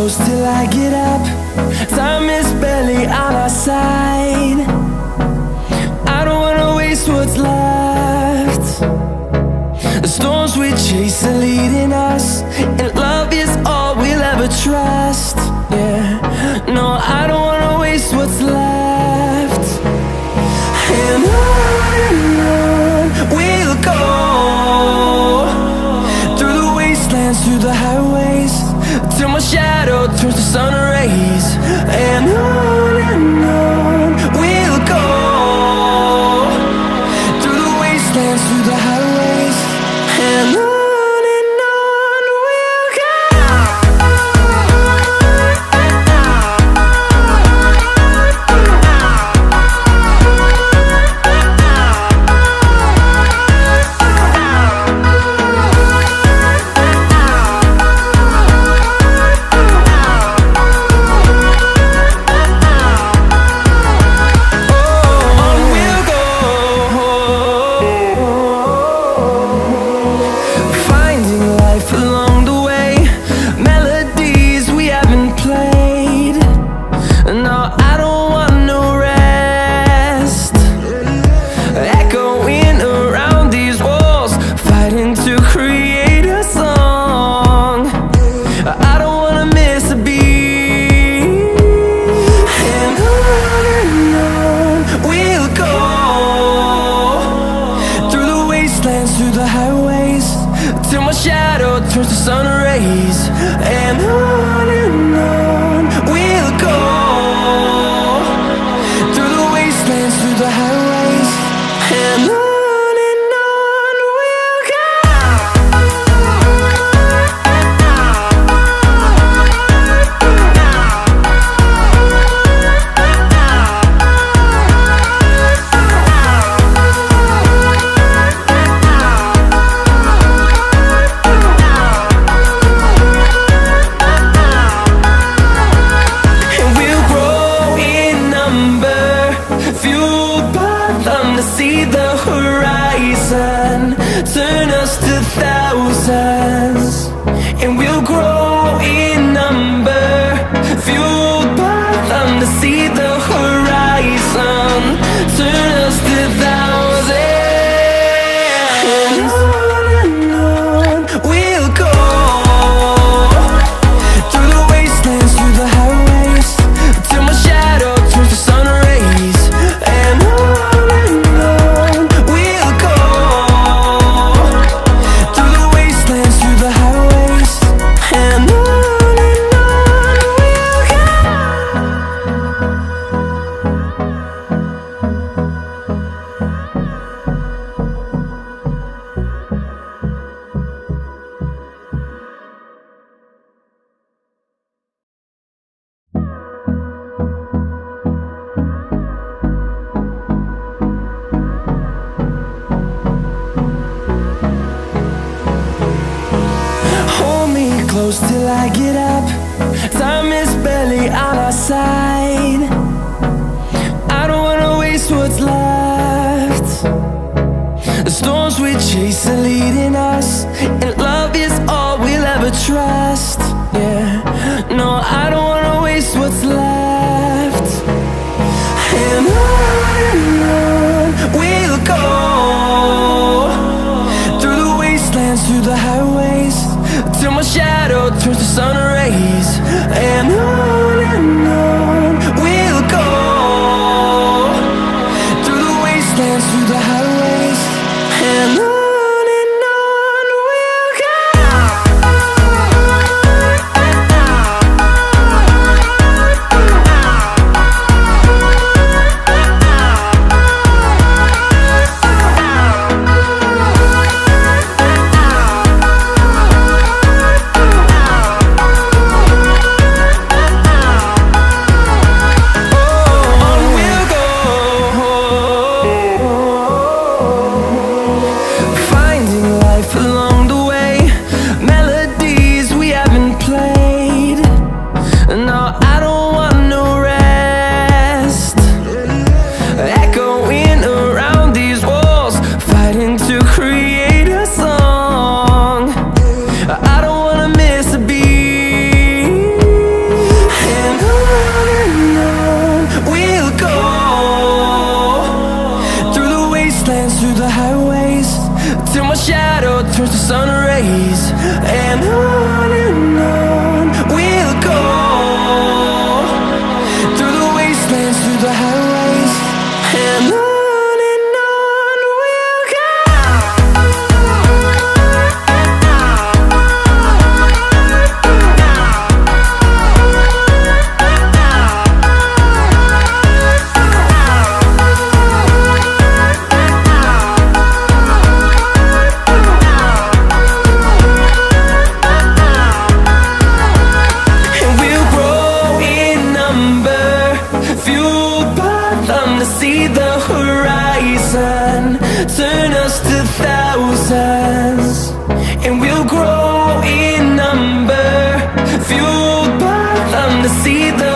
close till I get up. Time is barely on our side. I don't wanna waste what's left. The storms we chase are leading us, and love is all we'll ever trust. Yeah, no, I don't wanna waste what's left. And on we'll go, through the wastelands, through the highways, till my shadow turns to sun rays. And on we'll go, through the wastelands, through the highways, and on we'll go. Through the highways, till my shadow turns to sun rays. And on we'll go, through the wastelands, through the highways, and on we'll go. See the horizon turn us to thousands, and we'll grow in number, fueled by them. To see the horizon turn us to thousands, and on we'll go, through the wastelands, through the highways, till my shadow turns to sun rays. And close till I get up. Time is barely on our side. I don't wanna waste what's left. The storms we chase are leading us, and love is all we'll ever trust. Yeah, no, I don't wanna waste what's left. And on we'll go, through the wastelands, through the highways, till my shadow turns to sun rays. And on the highways, and on we'll go. And we'll grow in number, fueled by them to see the horizon, turn us to thousands. And we'll grow in number, fueled by them to see the